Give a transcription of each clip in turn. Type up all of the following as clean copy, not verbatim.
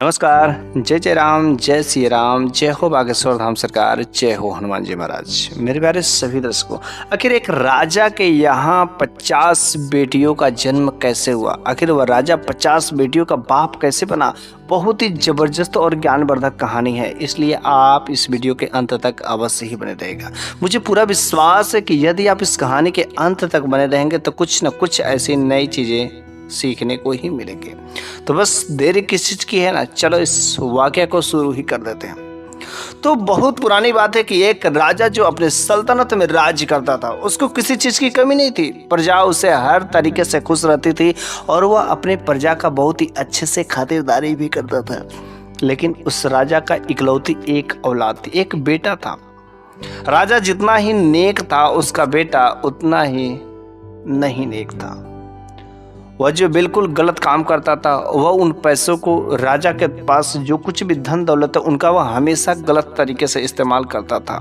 नमस्कार। जय जय राम, जय श्री राम, जय हो बागेश्वर धाम सरकार, जय हो हनुमान जी महाराज। मेरे प्यारे सभी दर्शकों, आखिर एक राजा के यहाँ 50 बेटियों का जन्म कैसे हुआ? आखिर वह राजा 50 बेटियों का बाप कैसे बना? बहुत ही जबरदस्त और ज्ञानवर्धक कहानी है, इसलिए आप इस वीडियो के अंत तक अवश्य ही बने रहेगा। मुझे पूरा विश्वास है कि यदि आप इस कहानी के अंत तक बने रहेंगे तो कुछ न कुछ ऐसी नई चीज़ें सीखने को ही मिलेंगे। तो बस देरी किस चीज़ की है ना, चलो इस वाकया को शुरू ही कर देते हैं। तो बहुत पुरानी बात है कि एक राजा जो अपने सल्तनत में राज्य करता था, उसको किसी चीज़ की कमी नहीं थी। प्रजा उसे हर तरीके से खुश रहती थी और वह अपने प्रजा का बहुत ही अच्छे से खातिरदारी भी करता था। लेकिन उस राजा का इकलौती एक औलाद थी, एक बेटा था। राजा जितना ही नेक था, उसका बेटा उतना ही नहीं नेक था। वह जो बिल्कुल गलत काम करता था, वह उन पैसों को, राजा के पास जो कुछ भी धन दौलत है उनका, वह हमेशा गलत तरीके से इस्तेमाल करता था।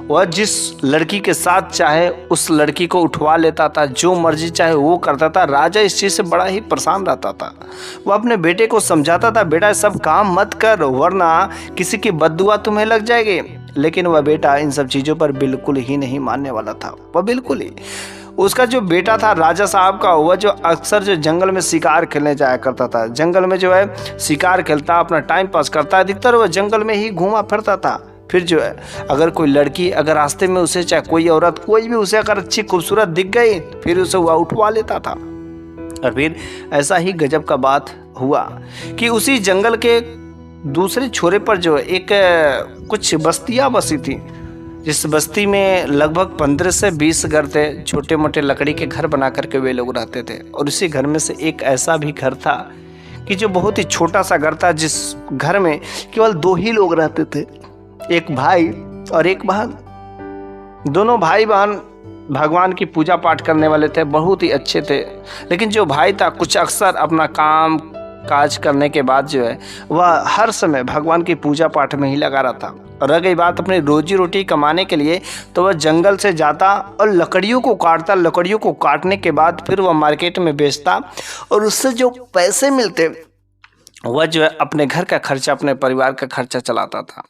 वह जिस लड़की के साथ चाहे उस लड़की को उठवा लेता था, जो मर्जी चाहे वो करता था। राजा इस चीज़ से बड़ा ही परेशान रहता था। वह अपने बेटे को समझाता था, बेटा सब काम मत कर वरना किसी की बद्दुआ तुम्हें लग जाएगी। लेकिन वह बेटा इन सब चीज़ों पर बिल्कुल ही नहीं मानने वाला था। वह बिल्कुल ही, उसका जो बेटा था राजा साहब का, वह जो अक्सर जो जंगल में शिकार खेलने जाया करता था, जंगल में जो है शिकार खेलता, अपना टाइम पास करता, अधिकतर वह जंगल में ही घूमा फिरता था। फिर जो है अगर कोई लड़की, अगर रास्ते में उसे, चाहे कोई औरत, कोई भी उसे अगर अच्छी खूबसूरत दिख गई, फिर उसे वह उठवा लेता था। और फिर ऐसा ही गजब का बात हुआ कि उसी जंगल के दूसरे छोरे पर जो है एक कुछ बस्तियाँ बसी थी, जिस बस्ती में लगभग 15 से 20 घर थे। छोटे मोटे लकड़ी के घर बना करके वे लोग रहते थे। और उसी घर में से एक ऐसा भी घर था कि जो बहुत ही छोटा सा घर था, जिस घर में केवल 2 ही लोग रहते थे, एक भाई और एक बहन। दोनों भाई बहन भगवान की पूजा पाठ करने वाले थे, बहुत ही अच्छे थे। लेकिन जो भाई था, कुछ अक्सर अपना काम काज करने के बाद जो है वह हर समय भगवान की पूजा पाठ में ही लगा रहता। और रह गई बात अपनी रोजी रोटी कमाने के लिए, तो वह जंगल से जाता और लकड़ियों को काटता। लकड़ियों को काटने के बाद फिर वह मार्केट में बेचता और उससे जो पैसे मिलते, वह जो है अपने घर का खर्चा, अपने परिवार का खर्चा चलाता था।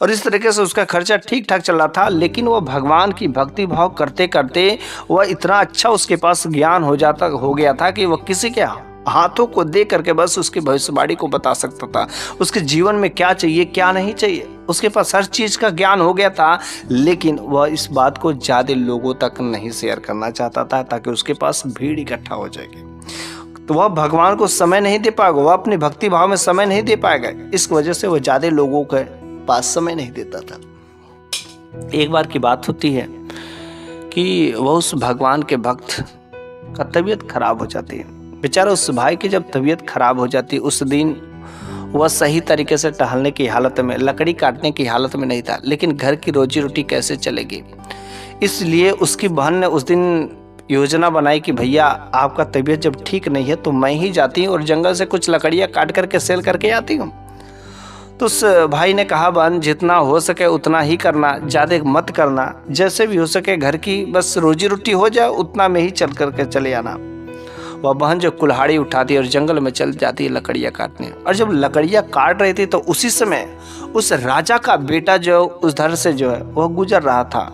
और इस तरीके से उसका खर्चा ठीक ठाक चल रहा था। लेकिन वह भगवान की भक्ति भाव करते करते वह इतना अच्छा उसके पास ज्ञान हो गया था कि वह किसी के हाथों को देख करके बस उसकी भविष्यवाणी को बता सकता था। उसके जीवन में क्या चाहिए, क्या नहीं चाहिए, उसके पास हर चीज का ज्ञान हो गया था। लेकिन वह इस बात को ज्यादा लोगों तक नहीं शेयर करना चाहता था, ताकि उसके पास भीड़ इकट्ठा हो जाएगी। तो वह भगवान को समय नहीं दे पाएगा, वह अपनी भक्ति भाव में समय नहीं दे पाएगा। इस वजह से वह ज्यादा लोगों के पास समय नहीं देता था। एक बार की बात होती है कि वह उस भगवान के भक्त का तबीयत खराब हो जाती है। बेचारा उस भाई की जब तबीयत खराब हो जाती, उस दिन वह सही तरीके से टहलने की हालत में, लकड़ी काटने की हालत में नहीं था। लेकिन घर की रोजी रोटी कैसे चलेगी, इसलिए उसकी बहन ने उस दिन योजना बनाई कि भैया आपका तबीयत जब ठीक नहीं है तो मैं ही जाती हूँ और जंगल से कुछ लकड़ियाँ काट करके सेल करके आती हूँ। तो उस भाई ने कहा, बहन जितना हो सके उतना ही करना, ज़्यादा मत करना, जैसे भी हो सके घर की बस रोजी रोटी हो जाए उतना में ही चल करके चले आना। वह बहन जो कुल्हाड़ी उठाती और जंगल में चल जाती है लकड़ियाँ काटने। और जब लकड़ियाँ काट रही थी तो उसी समय उस राजा का बेटा जो उधर से जो है वह गुजर रहा था।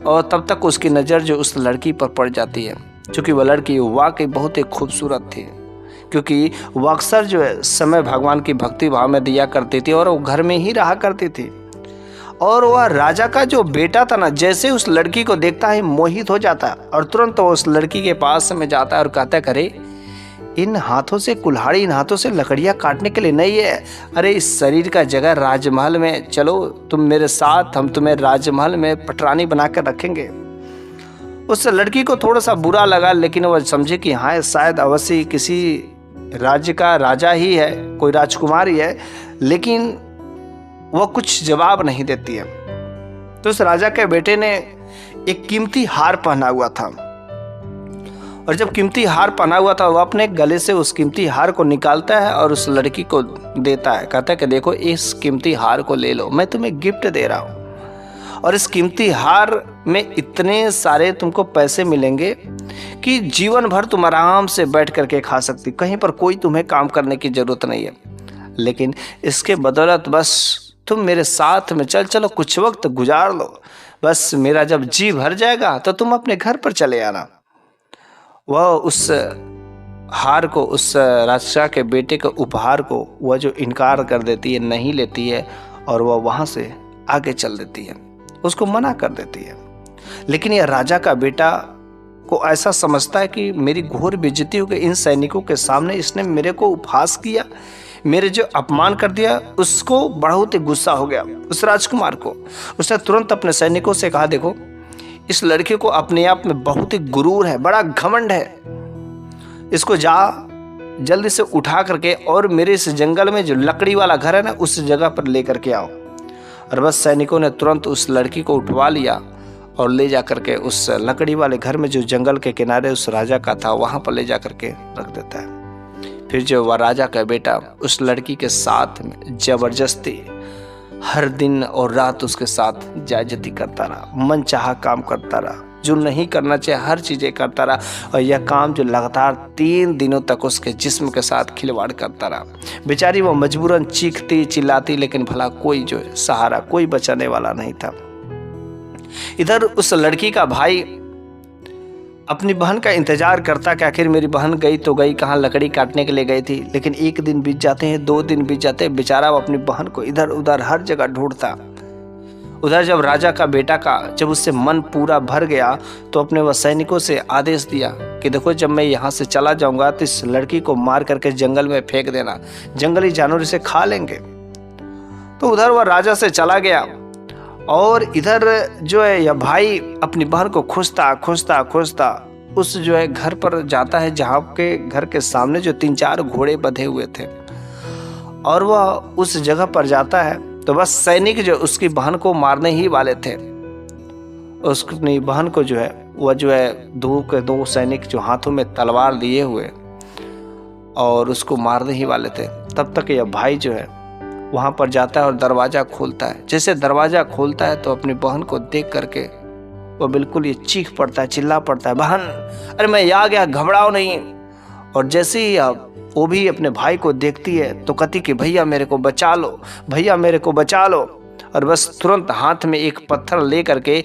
और तब तक उसकी नज़र जो उस लड़की पर पड़ जाती है, क्योंकि वह लड़की वाकई बहुत ही खूबसूरत थी। क्योंकि वह अक्सर जो है समय भगवान की भक्ति भाव में दिया करती थी और वो घर में ही रहा करती थी। और वह राजा का जो बेटा था ना, जैसे उस लड़की को देखता है मोहित हो जाता है और तुरंत वो उस लड़की के पास में जाता है और कहता है, करे इन हाथों से कुल्हाड़ी, इन हाथों से लकड़ियाँ काटने के लिए नहीं है। अरे इस शरीर का जगह राजमहल में, चलो तुम मेरे साथ, हम तुम्हें राजमहल में पटरानी बना कर रखेंगे। उस लड़की को थोड़ा सा बुरा लगा, लेकिन वह समझे कि हाँ शायद अवश्य किसी राज्य का राजा ही है, कोई राजकुमार ही है। लेकिन वह कुछ जवाब नहीं देती है। तो उस राजा के बेटे ने एक कीमती हार पहना हुआ था। और जब कीमती हार पहना हुआ था, वह अपने गले से उस कीमती हार को निकालता है और उस लड़की को देता है। कहता है कि देखो इस कीमती हार को ले लो, मैं तुम्हें गिफ्ट दे रहा हूँ। और इस कीमती हार में इतने सारे तुमको पैसे मिलेंगे कि जीवन भर तुम आराम से बैठ करके खा सकती, कहीं पर कोई तुम्हें काम करने की जरूरत नहीं है। लेकिन इसके बदौलत बस तुम मेरे साथ में चलो कुछ वक्त गुजार लो, बस मेरा जब जी भर जाएगा तो तुम अपने घर पर चले आना। वह उस हार को, उस राजा के बेटे के उपहार को वह जो इनकार कर देती है, नहीं लेती है और वह वहाँ से आगे चल देती है, उसको मना कर देती है। लेकिन यह राजा का बेटा को ऐसा समझता है कि मेरी घोर बेइज्जती हो गई, इन सैनिकों के सामने इसने मेरे को उपहास किया, मेरे जो अपमान कर दिया। उसको बहुत ही गुस्सा हो गया उस राजकुमार को। उसने तुरंत अपने सैनिकों से कहा, देखो इस लड़के को अपने आप में बहुत ही गुरूर है, बड़ा घमंड है, इसको जल्दी से उठा करके और मेरे इस जंगल में जो लकड़ी वाला घर है ना, उस जगह पर लेकर के आओ। और बस सैनिकों ने तुरंत उस लड़की को उठवा लिया और ले जा करके उस लकड़ी वाले घर में जो जंगल के किनारे उस राजा का था, वहाँ पर ले जा करके रख देता है। फिर जो वह राजा का बेटा उस लड़की के साथ में जबरदस्ती हर दिन और रात उसके साथ ज्यादती करता रहा, मन चाहा काम करता रहा, जो नहीं करना चाहिए हर चीज़ें करता रहा। और यह काम जो लगातार 3 दिनों तक उसके जिस्म के साथ खिलवाड़ करता रहा। बेचारी वो मजबूरन चीखती चिल्लाती, लेकिन भला कोई जो सहारा, कोई बचाने वाला नहीं था। इधर उस लड़की का भाई अपनी बहन का इंतजार करता कि आखिर मेरी बहन गई तो गई, कहाँ लकड़ी काटने के लिए गई थी। लेकिन 1 दिन बीत जाते हैं, 2 दिन बीत जाते हैं, बेचारा वो अपनी बहन को इधर उधर हर जगह ढूंढता। उधर जब राजा का बेटा का जब उससे मन पूरा भर गया तो अपने वह सैनिकों से आदेश दिया कि देखो जब मैं यहाँ से चला जाऊंगा तो इस लड़की को मार करके जंगल में फेंक देना, जंगली जानवर इसे खा लेंगे। तो उधर वह राजा से चला गया और इधर जो है यह भाई अपनी बहन को खोजता उस जो है घर पर जाता है, जहाँ के घर के सामने जो 3-4 घोड़े बंधे हुए थे। और वह उस जगह पर जाता है तो बस सैनिक जो उसकी बहन को मारने ही वाले थे। उसकी बहन को जो है वह जो है 2 सैनिक जो हाथों में तलवार लिए हुए और उसको मारने ही वाले थे। तब तक यह भाई जो है वहाँ पर जाता है और दरवाज़ा खोलता है। जैसे दरवाज़ा खोलता है तो अपनी बहन को देख करके वह बिल्कुल ये चीख पड़ता है, चिल्ला पड़ता है, बहन अरे मैं आ गया, घबराओ नहीं। और जैसे ही वो भी अपने भाई को देखती है तो कहती कि भैया मेरे को बचा लो, भैया मेरे को बचा लो। और बस तुरंत हाथ में एक पत्थर ले करके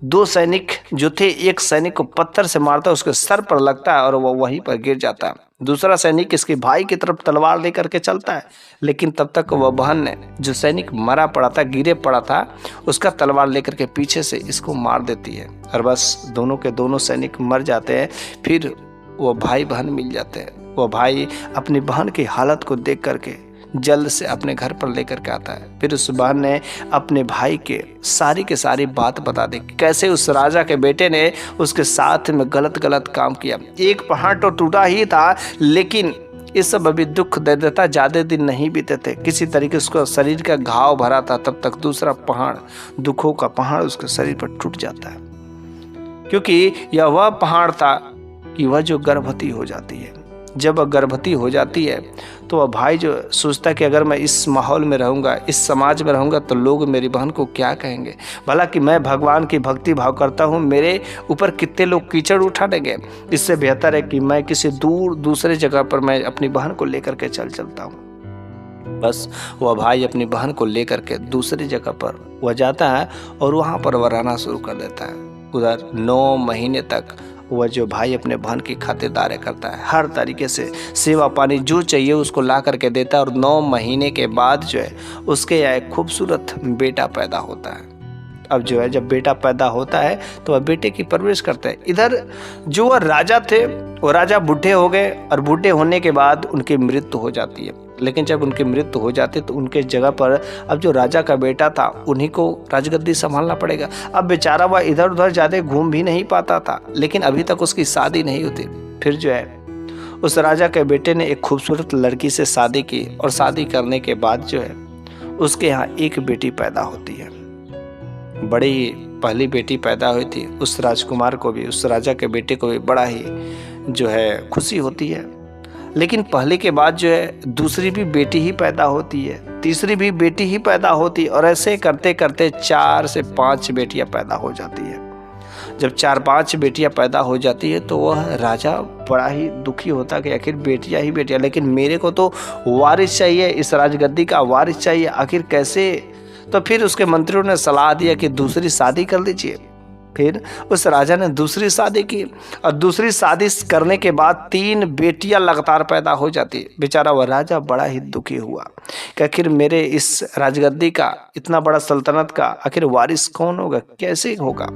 2 सैनिक जो थे, एक सैनिक को पत्थर से मारता है, उसके सर पर लगता है और वह वहीं पर गिर जाता है। दूसरा सैनिक इसके भाई की तरफ तलवार लेकर के चलता है, लेकिन तब तक वह बहन ने, जो सैनिक मरा पड़ा था, गिरे पड़ा था, उसका तलवार लेकर के पीछे से इसको मार देती है। और बस दोनों के दोनों सैनिक मर जाते हैं। फिर वो भाई बहन मिल जाते हैं। वो भाई अपनी बहन की हालत को देख करके जल्द से अपने घर पर लेकर के आता है। फिर उस बहन ने अपने भाई के सारी के सारी बात बता दी, कैसे उस राजा के बेटे ने उसके साथ में गलत काम किया। एक पहाड़ तो टूटा ही था, लेकिन ये सब अभी दुख दे देता, ज़्यादा दिन नहीं बीते थे। किसी तरीके उसको शरीर का घाव भरा था, तब तक दूसरा पहाड़, दुखों का पहाड़ उसके शरीर पर टूट जाता है। क्योंकि यह वह पहाड़ था कि वह जो गर्भवती हो जाती है। जब वह गर्भवती हो जाती है तो वह भाई जो सोचता है कि अगर मैं इस माहौल में रहूँगा, इस समाज में रहूँगा, तो लोग मेरी बहन को क्या कहेंगे। भला कि मैं भगवान की भक्ति भाव करता हूँ, मेरे ऊपर कितने लोग कीचड़ उठा देंगे। इससे बेहतर है कि मैं किसी दूसरे जगह पर मैं अपनी बहन को लेकर के चलता हूँ। बस वह भाई अपनी बहन को लेकर के दूसरी जगह पर वह जाता है और वहाँ पर वह रहना शुरू कर देता है। उधर 9 महीने तक वह जो भाई अपने बहन की खातिरदारी करता है, हर तरीके से सेवा पानी जो चाहिए उसको ला करके देता है। और 9 महीने के बाद जो है उसके यहाँ एक खूबसूरत बेटा पैदा होता है। अब जो है जब बेटा पैदा होता है तो वह बेटे की परवरिश करते हैं। इधर जो वह राजा थे वो राजा बूढ़े हो गए और बूढ़े होने के बाद उनकी मृत्यु हो जाती है। लेकिन जब उनकी मृत्यु हो जाती तो उनके जगह पर अब जो राजा का बेटा था उन्हीं को राजगद्दी संभालना पड़ेगा। अब बेचारा वह इधर उधर ज़्यादा घूम भी नहीं पाता था, लेकिन अभी तक उसकी शादी नहीं होती। फिर जो है उस राजा के बेटे ने एक खूबसूरत लड़की से शादी की और शादी करने के बाद जो है उसके यहाँ एक बेटी पैदा होती है। बड़ी ही पहली बेटी पैदा हुई थी। उस राजकुमार को भी, उस राजा के बेटे को भी बड़ा ही जो है खुशी होती है। लेकिन पहले के बाद जो है दूसरी भी बेटी ही पैदा होती है, तीसरी भी बेटी ही पैदा होती है, और ऐसे करते करते 4 से 5 बेटियां पैदा हो जाती है। जब 4-5 बेटियां पैदा हो जाती है तो वह राजा बड़ा ही दुखी होता कि आखिर बेटियां ही बेटियां, लेकिन मेरे को तो वारिस चाहिए, इस राजगद्दी का वारिस चाहिए, आखिर कैसे। तो फिर उसके मंत्रियों ने सलाह दिया कि दूसरी शादी कर लीजिए। फिर उस राजा ने दूसरी शादी की और दूसरी शादी करने के बाद 3 बेटियां लगातार पैदा हो जाती। बेचारा वह राजा बड़ा ही दुखी हुआ कि आखिर मेरे इस राजगद्दी का, इतना बड़ा सल्तनत का आखिर वारिस कौन होगा, कैसे होगा।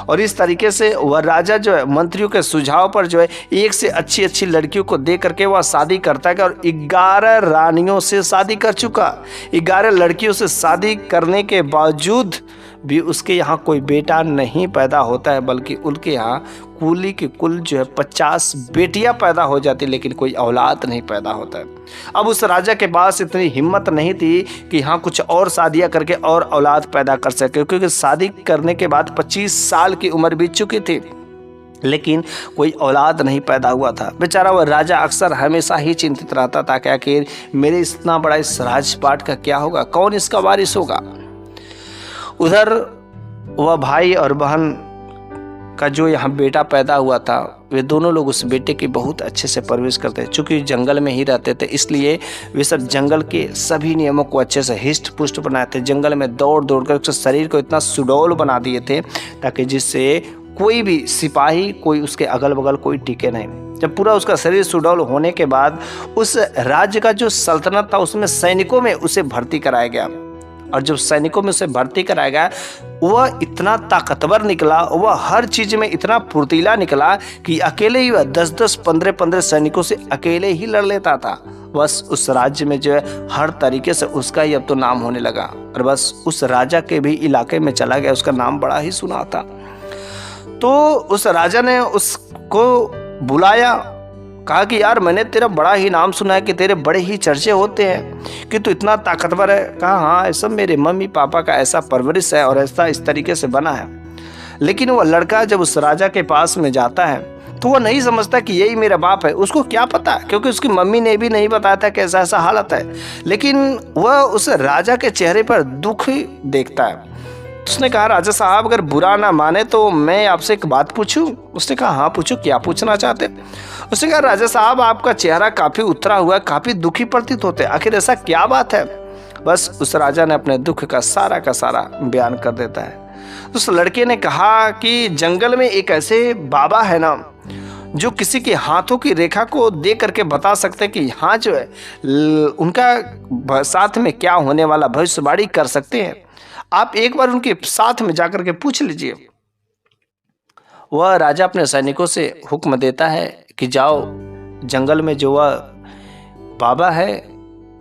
और इस तरीके से वह राजा जो है मंत्रियों के सुझाव पर जो है एक से अच्छी अच्छी लड़कियों को दे करके वह शादी करता है और 11 रानियों से शादी कर चुका। 11 लड़कियों से शादी करने के बावजूद भी उसके यहाँ कोई बेटा नहीं पैदा होता है, बल्कि उनके यहाँ कुली की कुल जो है 50 बेटियां पैदा हो जाती, लेकिन कोई औलाद नहीं पैदा होता है। अब उस राजा के पास इतनी हिम्मत नहीं थी कि हाँ कुछ और शादियां करके और औलाद पैदा कर सके, क्योंकि शादी करने के बाद 25 साल की उम्र बीत चुकी थी, लेकिन कोई औलाद नहीं पैदा हुआ था। बेचारा वह राजा अक्सर हमेशा ही चिंतित रहता था कि आखिर मेरे इतना बड़ा इस राजपाट का क्या होगा, कौन इसका वारिस होगा। उधर वह भाई और बहन का जो यहाँ बेटा पैदा हुआ था, वे दोनों लोग उस बेटे की बहुत अच्छे से परवरिश करते। चूँकि जंगल में ही रहते थे, इसलिए वे सब जंगल के सभी नियमों को अच्छे से हिष्ट पुष्ट बनाए थे। जंगल में दौड़ दौड़ कर उसके शरीर को इतना सुडौल बना दिए थे ताकि जिससे कोई भी सिपाही, कोई उसके अगल बगल कोई टिके नहीं। जब पूरा उसका शरीर सुडौल होने के बाद उस राज्य का जो सल्तनत था उसमें सैनिकों में उसे भर्ती कराया गया। और जब सैनिकों में उसे भर्ती कराया गया, वह इतना ताकतवर निकला, वह हर चीज में इतना फुर्तीला निकला कि अकेले ही वह 10-10, 15-15 सैनिकों से अकेले ही लड़ लेता था। बस उस राज्य में जो है हर तरीके से उसका ही अब तो नाम होने लगा, और बस उस राजा के भी इलाके में चला गया, उसका नाम बड़ा ही सुना था। तो उस राजा ने उसको बुलाया, कहा कि यार मैंने तेरा बड़ा ही नाम सुना है कि तेरे बड़े ही चर्चे होते हैं कि तू इतना ताकतवर है। कहा हाँ, ऐसा मेरे मम्मी पापा का ऐसा परवरिश है और ऐसा इस तरीके से बना है। लेकिन वह लड़का जब उस राजा के पास में जाता है तो वह नहीं समझता कि यही मेरा बाप है। उसको क्या पता, क्योंकि उसकी मम्मी ने भी नहीं बताया था कि ऐसा ऐसा हालत है। लेकिन वह उस राजा के चेहरे पर दुख ही देखता है। उसने कहा राजा साहब अगर बुरा ना माने तो मैं आपसे एक बात पूछूं। उसने कहा हाँ पूछो, क्या पूछना चाहते। उसने कहा राजा साहब आपका चेहरा काफी उतरा हुआ है, काफी दुखी प्रतीत होते, आखिर ऐसा क्या बात है। बस उस राजा ने अपने दुख का सारा बयान कर देता है। उस लड़के ने कहा कि जंगल में एक ऐसे बाबा है ना जो किसी के हाथों की रेखा को देख करके बता सकते कि हाँ जो है उनका साथ में क्या होने वाला भविष्यवाणी कर सकते हैं। आप एक बार उनके साथ में जाकर के पूछ लीजिए। वह राजा अपने सैनिकों से हुक्म देता है कि जाओ जंगल में जो वह बाबा है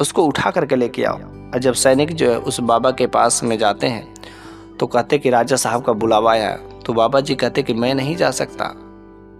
उसको उठा करके लेके आओ। और जब सैनिक जो है उस बाबा के पास में जाते हैं तो कहते कि राजा साहब का बुलावा है। तो बाबा जी कहते कि मैं नहीं जा सकता,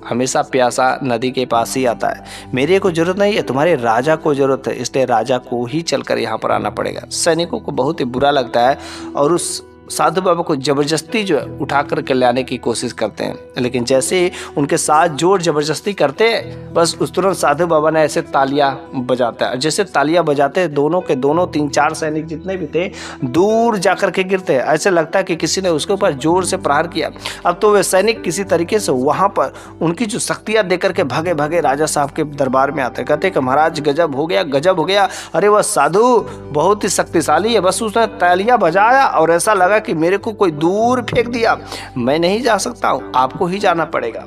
हमेशा प्यासा नदी के पास ही आता है, मेरे को जरूरत नहीं है, तुम्हारे राजा को जरूरत है, इसलिए राजा को ही चलकर यहाँ पर आना पड़ेगा। सैनिकों को बहुत ही बुरा लगता है और उस साधु बाबा को जबरदस्ती जो है उठा करके लाने की कोशिश करते हैं। लेकिन जैसे उनके साथ जोर जबरदस्ती करते हैं, बस उस तुरंत साधु बाबा ने ऐसे तालियां बजाता है। जैसे तालियां बजाते दोनों के दोनों 3-4 सैनिक जितने भी थे दूर जाकर के गिरते हैं। ऐसे लगता है कि किसी ने उसके ऊपर जोर से प्रहार किया। अब तो वे सैनिक किसी तरीके से वहां पर उनकी जो शक्तियां देकर के भागे भागे राजा साहब के दरबार में आते, कहते कि महाराज गजब हो गया, गजब हो गया, अरे वह साधु बहुत ही शक्तिशाली है। बस उसने तालियां बजाया और ऐसा लगा कि मेरे को कोई दूर फेंक दिया, मैं नहीं जा सकता हूं, आपको ही जाना पड़ेगा।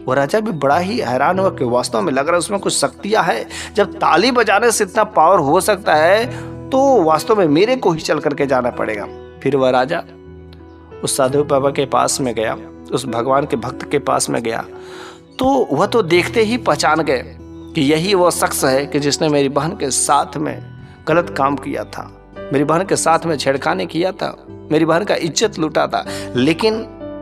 वो राजा भी बड़ा ही हैरान हुआ कि वास्तव में लग रहा है उसमें कुछ शक्तियां है। जब ताली बजाने से इतना पावर हो सकता है तो वास्तव में मेरे को ही चल करके जाना पड़ेगा। फिर वह राजा उस साधु बाबा के पास में गया, उस भगवान के भक्त के पास में गया, तो वह तो देखते ही पहचान गए कि यही वो शख्स है कि जिसने मेरी बहन के साथ में गलत काम किया था, मेरी बहन के साथ में छेड़खानी किया था, मेरी बहन का इज्जत लूटा था। लेकिन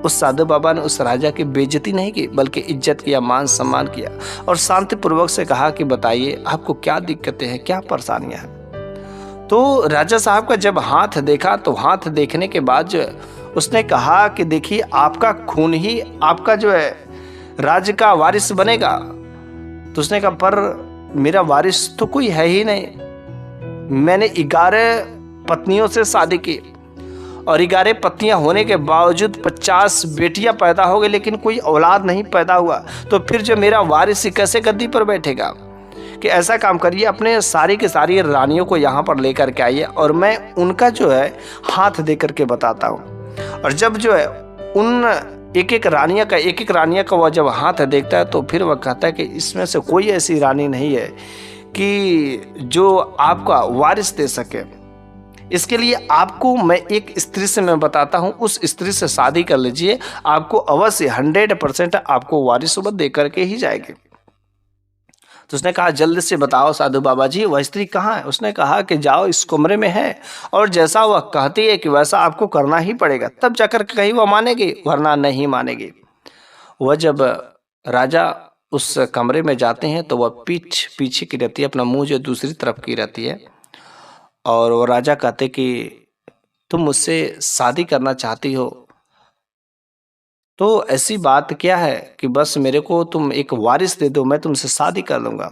उस साधु बाबा ने उस राजा की बेइज्जती नहीं की, बल्कि इज्जत किया, मान सम्मान किया और शांतिपूर्वक से कहा कि बताइए आपको क्या दिक्कतें हैं, क्या परेशानियां हैं। तो राजा साहब का जब हाथ देखा तो हाथ देखने के बाद जो है उसने कहा कि देखिए आपका खून ही आपका जो है राज्य का वारिस बनेगा। तो उसने कहा पर मेरा वारिस तो कोई है ही नहीं, मैंने 11 पत्नियों से शादी की और 11 पत्नियां होने के बावजूद 50 बेटियां पैदा हो गई, लेकिन कोई औलाद नहीं पैदा हुआ, तो फिर जो मेरा वारिस कैसे गद्दी पर बैठेगा? कि ऐसा काम करिए, अपने सारी की सारी रानियों को यहाँ पर लेकर के आइए और मैं उनका जो है हाथ दे करके बताता हूँ। और जब जो है उन एक एक रानिया का वह जब हाथ देखता है तो फिर वह कहता है कि इसमें से कोई ऐसी रानी नहीं है कि जो आपका वारिस दे सके। इसके लिए आपको मैं एक स्त्री से मैं बताता हूँ, उस स्त्री से शादी कर लीजिए, आपको अवश्य 100% आपको वारिस दे करके ही जाएगी। तो उसने कहा जल्दी से बताओ साधु बाबा जी, वह स्त्री कहाँ है? उसने कहा कि जाओ इस कमरे में है, और जैसा वह कहती है कि वैसा आपको करना ही पड़ेगा, तब जाकर कहीं वह मानेगी, वरना नहीं मानेगी। वह जब राजा उस कमरे में जाते हैं तो वह पीठ पीछे की रहती है, अपना मुंह जो दूसरी तरफ की रहती है, और वो राजा कहते कि तुम मुझसे शादी करना चाहती हो तो ऐसी बात क्या है कि बस मेरे को तुम एक वारिस दे दो, मैं तुमसे शादी कर लूँगा।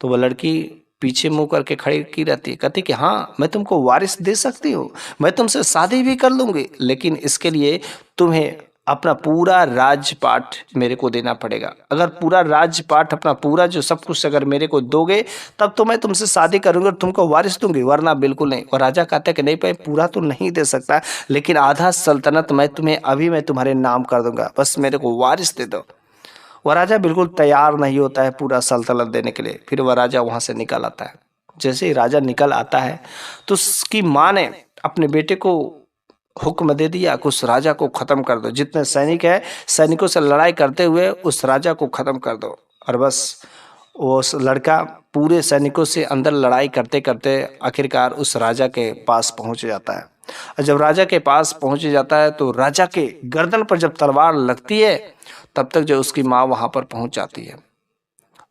तो वह लड़की पीछे मुंह करके खड़ी की रहती है, कहती कि हाँ मैं तुमको वारिस दे सकती हूँ, मैं तुमसे शादी भी कर लूँगी, लेकिन इसके लिए तुम्हें अपना पूरा राजपाट मेरे को देना पड़ेगा। अगर पूरा राजपाट अपना पूरा जो सब कुछ अगर मेरे को दोगे तब तो मैं तुमसे शादी करूँगी और तुमको वारिस दूंगी, वरना बिल्कुल नहीं। और राजा कहता है कि नहीं भाई, पूरा तो नहीं दे सकता, लेकिन आधा सल्तनत मैं तुम्हें अभी मैं तुम्हारे नाम कर दूंगा, बस मेरे को वारिस दे दो। वह राजा बिल्कुल तैयार नहीं होता है पूरा सल्तनत देने के लिए। फिर वह राजा वहाँ से निकल आता है। जैसे ही राजा निकल आता है तो उसकी माँ ने अपने बेटे को हुक्म दे दिया कि उस राजा को ख़त्म कर दो, जितने सैनिक है सैनिकों से लड़ाई करते हुए उस राजा को ख़त्म कर दो। और बस वो लड़का पूरे सैनिकों से अंदर लड़ाई करते करते आखिरकार उस राजा के पास पहुंच जाता है। और जब राजा के पास पहुंच जाता है तो राजा के गर्दन पर जब तलवार लगती है तब तक जो उसकी माँ वहाँ पर पहुँच जाती है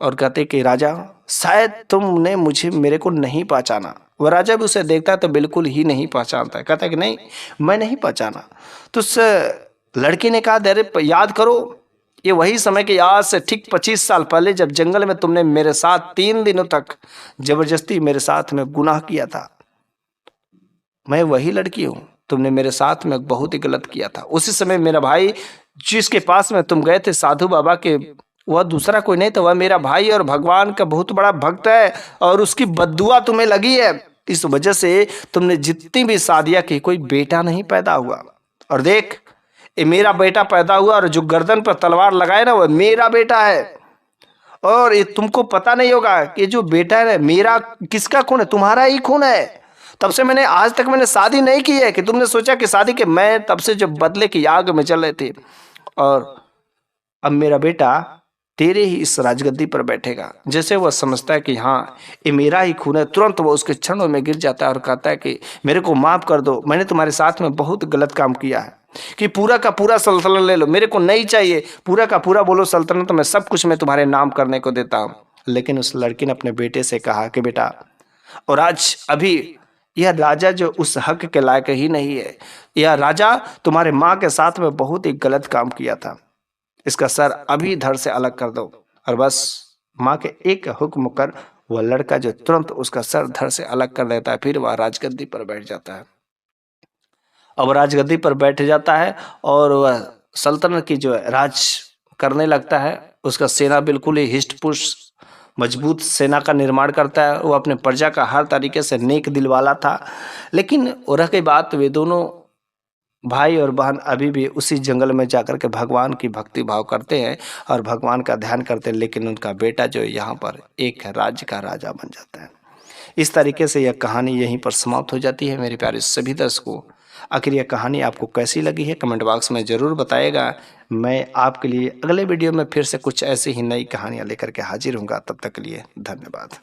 और कहते कि राजा शायद तुमने मुझे मेरे को नहीं पहचाना। वह राजा भी उसे देखता है तो बिल्कुल ही नहीं पहचानता है, कहता है कि नहीं मैं नहीं पहचाना। तो उस लड़के ने कहा अरे याद करो, ये वही समय के आज से ठीक 25 साल पहले जब जंगल में तुमने मेरे साथ 3 दिनों तक जबरदस्ती मेरे साथ में गुनाह किया था, मैं वही लड़की हूँ, तुमने मेरे साथ में बहुत ही गलत किया था। उसी समय मेरा भाई जिसके पास में तुम गए थे साधु बाबा के, वह दूसरा कोई नहीं था, वह मेरा भाई और भगवान का बहुत बड़ा भक्त है और उसकी बद्दुआ तुम्हें लगी है। इस वजह से तुमने जितनी भी शादियां की कोई बेटा नहीं पैदा हुआ। और देख ये मेरा बेटा पैदा हुआ और जो गर्दन पर तलवार लगाए ना वह मेरा बेटा है। और ये तुमको पता नहीं होगा कि जो बेटा है मेरा किसका खून है, तुम्हारा ही खून है। तब से मैंने आज तक मैंने शादी नहीं की है कि तुमने सोचा कि शादी के, मैं तब से जब बदले की आग में चल रहे थे। और अब मेरा बेटा तेरे ही इस राजगद्दी पर बैठेगा। जैसे वह समझता है कि हाँ ये मेरा ही खून है, तुरंत वह उसके क्षणों में गिर जाता है और कहता है कि मेरे को माफ़ कर दो, मैंने तुम्हारे साथ में बहुत गलत काम किया है, कि पूरा का पूरा सल्तनत ले लो, मेरे को नहीं चाहिए, पूरा का पूरा बोलो सल्तनत, मैं सब कुछ मैं तुम्हारे नाम करने को देता हूँ। लेकिन उस लड़की ने अपने बेटे से कहा कि बेटा, और आज अभी यह राजा जो उस हक के लायक ही नहीं है, यह राजा तुम्हारे माँ के साथ में बहुत ही गलत काम किया था, इसका सर अभी धड़ से अलग कर दो। और बस माँ के एक हुक्म कर वह लड़का जो तुरंत उसका सर धड़ से अलग कर देता है। फिर वह राजगद्दी पर बैठ जाता है। अब राजगद्दी पर बैठ जाता है और वह सल्तनत की जो राज करने लगता है। उसका सेना बिल्कुल ही हिष्ट पुष्ट मजबूत सेना का निर्माण करता है। वो अपने प्रजा का हर तरीके से नेक दिल वाला था। लेकिन रह गई बात, वे दोनों भाई और बहन अभी भी उसी जंगल में जाकर के भगवान की भक्ति भाव करते हैं और भगवान का ध्यान करते हैं। लेकिन उनका बेटा जो यहाँ पर एक राज्य का राजा बन जाता है। इस तरीके से यह कहानी यहीं पर समाप्त हो जाती है। मेरे प्यारे सभी दर्शकों, आखिर यह कहानी आपको कैसी लगी है कमेंट बॉक्स में ज़रूर बताइएगा। मैं आपके लिए अगले वीडियो में फिर से कुछ ऐसी ही नई कहानियाँ लेकर के हाजिर हूँगा। तब तक के लिए धन्यवाद।